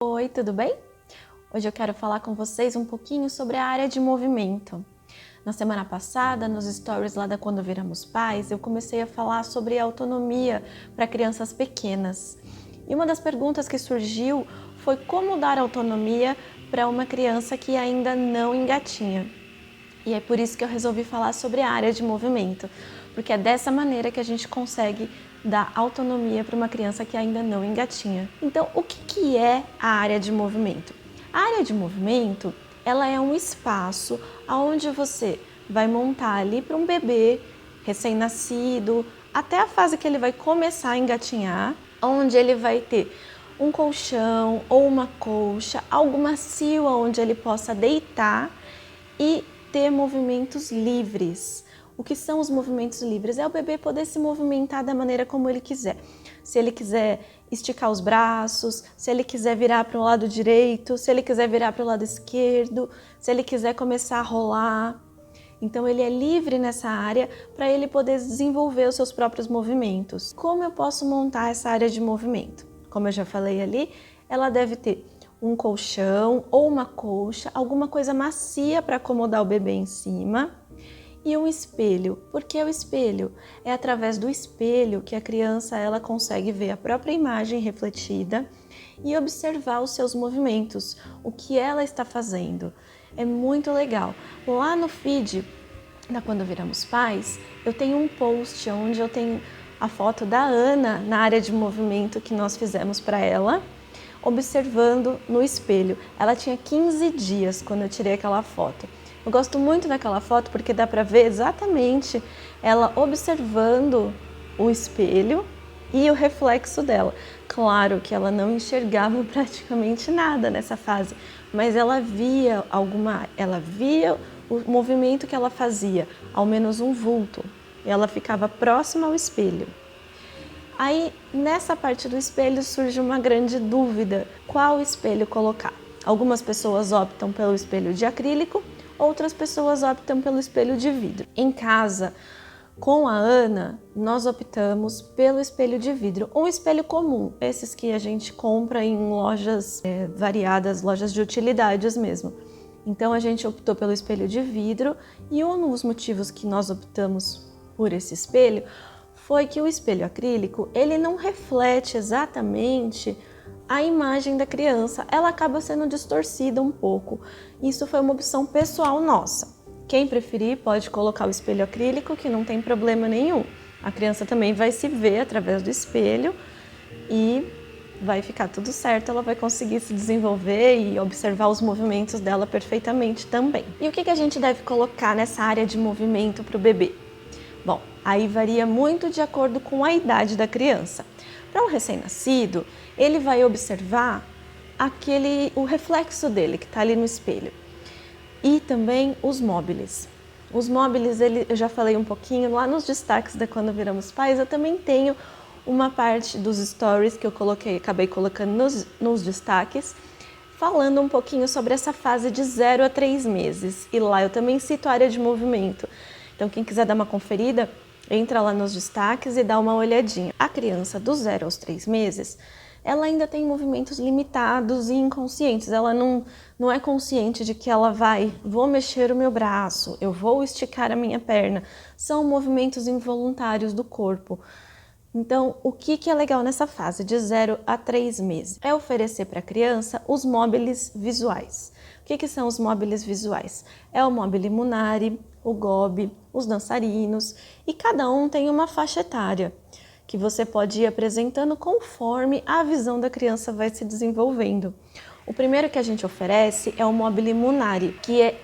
Oi, tudo bem? Hoje eu quero falar com vocês um pouquinho sobre a área de movimento. Na semana passada, nos stories lá da Quando Viramos Pais, eu comecei a falar sobre autonomia para crianças pequenas. E uma das perguntas que surgiu foi como dar autonomia para uma criança que ainda não engatinha. E é por isso que eu resolvi falar sobre a área de movimento, porque é dessa maneira que a gente consegue dar autonomia para uma criança que ainda não engatinha. Então, o que é a área de movimento? A área de movimento, ela é um espaço onde você vai montar ali para um bebê recém-nascido, até a fase que ele vai começar a engatinhar, onde ele vai ter um colchão ou uma colcha, algo macio onde ele possa deitar e ter movimentos livres. O que são os movimentos livres? É o bebê poder se movimentar da maneira como ele quiser. Se ele quiser esticar os braços, se ele quiser virar para o lado direito, se ele quiser virar para o lado esquerdo, se ele quiser começar a rolar. Então ele é livre nessa área para ele poder desenvolver os seus próprios movimentos. Como eu posso montar essa área de movimento? Como eu já falei ali, ela deve ter um colchão ou uma colcha, alguma coisa macia para acomodar o bebê em cima e um espelho. Por que o espelho? É através do espelho que a criança ela consegue ver a própria imagem refletida e observar os seus movimentos, o que ela está fazendo. É muito legal. Lá no feed da Quando Viramos Pais, eu tenho um post onde eu tenho a foto da Ana na área de movimento que nós fizemos para ela, observando no espelho. Ela tinha 15 dias quando eu tirei aquela foto. Eu gosto muito daquela foto porque dá para ver exatamente ela observando o espelho e o reflexo dela. Claro que ela não enxergava praticamente nada nessa fase, mas ela via o movimento que ela fazia, ao menos um vulto, e ela ficava próxima ao espelho. Aí, nessa parte do espelho surge uma grande dúvida, qual espelho colocar? Algumas pessoas optam pelo espelho de acrílico, outras pessoas optam pelo espelho de vidro. Em casa, com a Ana, nós optamos pelo espelho de vidro, um espelho comum, esses que a gente compra em lojas variadas, lojas de utilidades mesmo. Então a gente optou pelo espelho de vidro e um dos motivos que nós optamos por esse espelho foi que o espelho acrílico, ele não reflete exatamente a imagem da criança, ela acaba sendo distorcida um pouco. Isso foi uma opção pessoal nossa. Quem preferir pode colocar o espelho acrílico, que não tem problema nenhum. A criança também vai se ver através do espelho e vai ficar tudo certo, ela vai conseguir se desenvolver e observar os movimentos dela perfeitamente também. E o que a gente deve colocar nessa área de movimento para o bebê? Bom, aí varia muito de acordo com a idade da criança. Para um recém-nascido, ele vai observar o reflexo dele que está ali no espelho. E também os móveis. Os móveis, eu já falei um pouquinho lá nos destaques da Quando Viramos Pais, eu também tenho uma parte dos stories que eu acabei colocando nos destaques, falando um pouquinho sobre essa fase de 0 a 3 meses. E lá eu também cito a área de movimento. Então, quem quiser dar uma conferida, entra lá nos destaques e dá uma olhadinha. A criança dos 0 aos 3 meses, ela ainda tem movimentos limitados e inconscientes. Ela não é consciente de que ela vou mexer o meu braço, eu vou esticar a minha perna. São movimentos involuntários do corpo. Então, o que é legal nessa fase de 0 a 3 meses? É oferecer para a criança os móveis visuais. O que são os móveis visuais? É o Mobile Munari, o Gobi, os dançarinos, e cada um tem uma faixa etária que você pode ir apresentando conforme a visão da criança vai se desenvolvendo. O primeiro que a gente oferece é o Mobile Munari,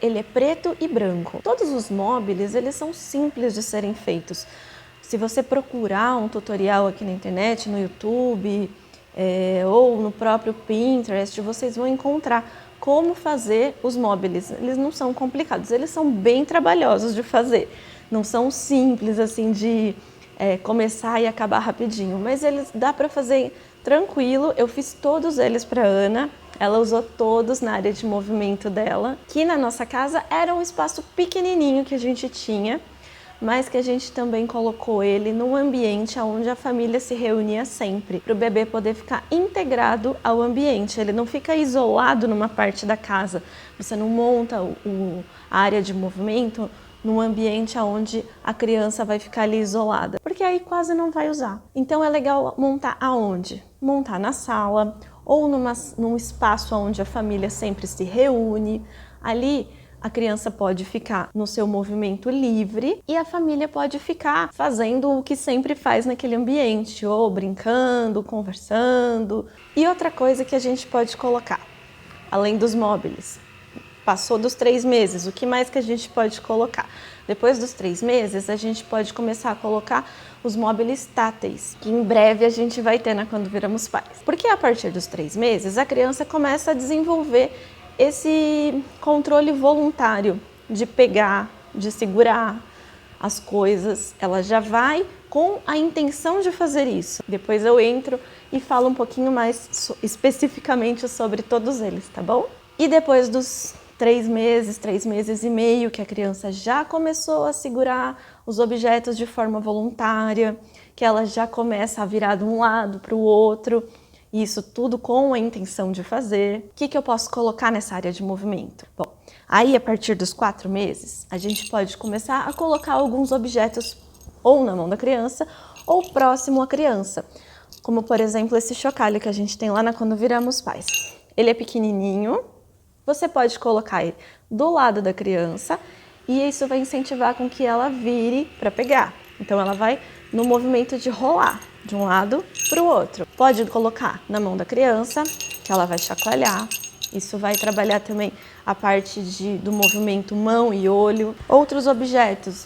ele é preto e branco. Todos os móveis, eles são simples de serem feitos. Se você procurar um tutorial aqui na internet, no YouTube ou no próprio Pinterest, vocês vão encontrar como fazer os móveis. Eles não são complicados, eles são bem trabalhosos de fazer. Não são simples assim de começar e acabar rapidinho, mas eles dá para fazer tranquilo. Eu fiz todos eles para Ana, ela usou todos na área de movimento dela. Que na nossa casa era um espaço pequenininho que a gente tinha, mas que a gente também colocou ele num ambiente onde a família se reunia sempre, para o bebê poder ficar integrado ao ambiente. Ele não fica isolado numa parte da casa. Você não monta a área de movimento num ambiente onde a criança vai ficar ali isolada, porque aí quase não vai usar. Então é legal montar aonde? Montar na sala ou num espaço onde a família sempre se reúne. Ali a criança pode ficar no seu movimento livre e a família pode ficar fazendo o que sempre faz naquele ambiente, ou brincando, conversando. E outra coisa que a gente pode colocar, além dos móveis, passou dos 3 meses, o que mais que a gente pode colocar? Depois dos 3 meses, a gente pode começar a colocar os móveis táteis, que em breve a gente vai ter Quando Viramos Pais. Porque a partir dos 3 meses, a criança começa a desenvolver esse controle voluntário de pegar, de segurar as coisas. Ela já vai com a intenção de fazer isso. Depois eu entro e falo um pouquinho mais especificamente sobre todos eles, tá bom? E depois dos 3 meses e meio, que a criança já começou a segurar os objetos de forma voluntária, que ela já começa a virar de um lado para o outro, isso tudo com a intenção de fazer. O que eu posso colocar nessa área de movimento? Bom, aí a partir dos 4 meses, a gente pode começar a colocar alguns objetos ou na mão da criança ou próximo à criança, como por exemplo esse chocalho que a gente tem lá Quando Viramos Pais. Ele é pequenininho, você pode colocar ele do lado da criança e isso vai incentivar com que ela vire para pegar. Então ela vai no movimento de rolar de um lado para o outro. Pode colocar na mão da criança, que ela vai chacoalhar. Isso vai trabalhar também a parte do movimento mão e olho. Outros objetos,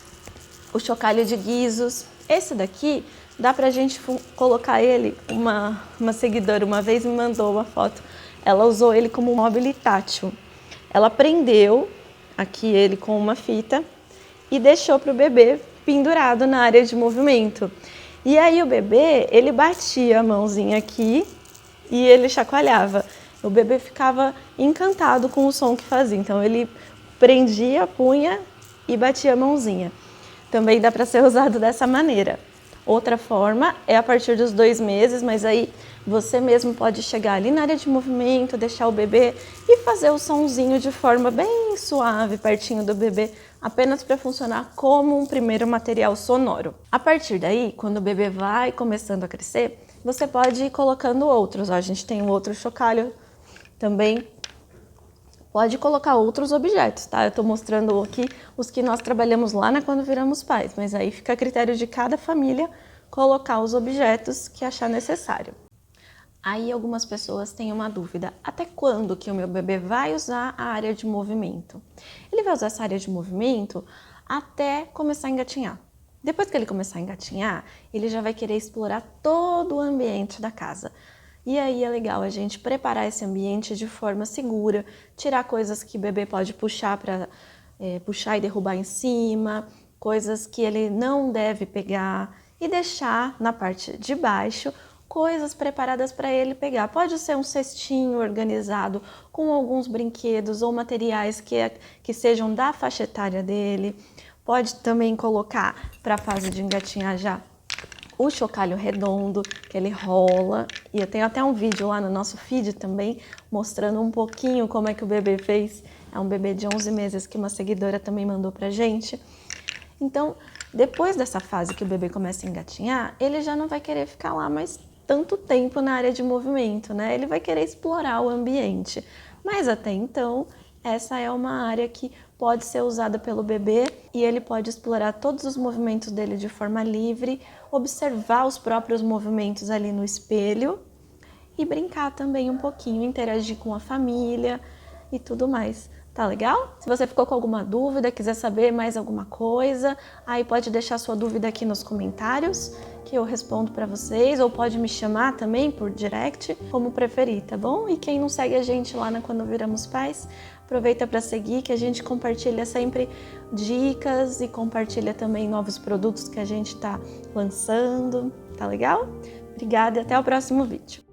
o chocalho de guizos. Esse daqui dá pra gente colocar ele, uma seguidora uma vez me mandou uma foto, ela usou ele como móvel tátil. Ela prendeu aqui ele com uma fita e deixou para o bebê pendurado na área de movimento. E aí o bebê, ele batia a mãozinha aqui e ele chacoalhava. O bebê ficava encantado com o som que fazia. Então ele prendia a punha e batia a mãozinha. Também dá para ser usado dessa maneira. Outra forma é a partir dos 2 meses, mas aí você mesmo pode chegar ali na área de movimento, deixar o bebê e fazer o sonzinho de forma bem suave, pertinho do bebê, apenas para funcionar como um primeiro material sonoro. A partir daí, quando o bebê vai começando a crescer, você pode ir colocando outros. Ó, a gente tem um outro chocalho também. Pode colocar outros objetos, tá? Eu tô mostrando aqui os que nós trabalhamos lá Quando Viramos Pais, mas aí fica a critério de cada família colocar os objetos que achar necessário. Aí algumas pessoas têm uma dúvida, até quando que o meu bebê vai usar a área de movimento? Ele vai usar essa área de movimento até começar a engatinhar. Depois que ele começar a engatinhar, ele já vai querer explorar todo o ambiente da casa. E aí é legal a gente preparar esse ambiente de forma segura, tirar coisas que o bebê pode puxar e derrubar em cima, coisas que ele não deve pegar e deixar na parte de baixo coisas preparadas para ele pegar. Pode ser um cestinho organizado com alguns brinquedos ou materiais que sejam da faixa etária dele. Pode também colocar para a fase de engatinhar já o chocalho redondo, que ele rola. E eu tenho até um vídeo lá no nosso feed também, mostrando um pouquinho como é que o bebê fez. É um bebê de 11 meses que uma seguidora também mandou pra gente. Então, depois dessa fase que o bebê começa a engatinhar, ele já não vai querer ficar lá mais tanto tempo na área de movimento, né? Ele vai querer explorar o ambiente. Mas até então, essa é uma área que pode ser usada pelo bebê e ele pode explorar todos os movimentos dele de forma livre, observar os próprios movimentos ali no espelho e brincar também um pouquinho, interagir com a família e tudo mais. Tá legal? Se você ficou com alguma dúvida, quiser saber mais alguma coisa, aí pode deixar sua dúvida aqui nos comentários, que eu respondo para vocês, ou pode me chamar também por direct, como preferir, tá bom? E quem não segue a gente lá Quando Viramos Pais, aproveita para seguir, que a gente compartilha sempre dicas e compartilha também novos produtos que a gente está lançando, tá legal? Obrigada e até o próximo vídeo.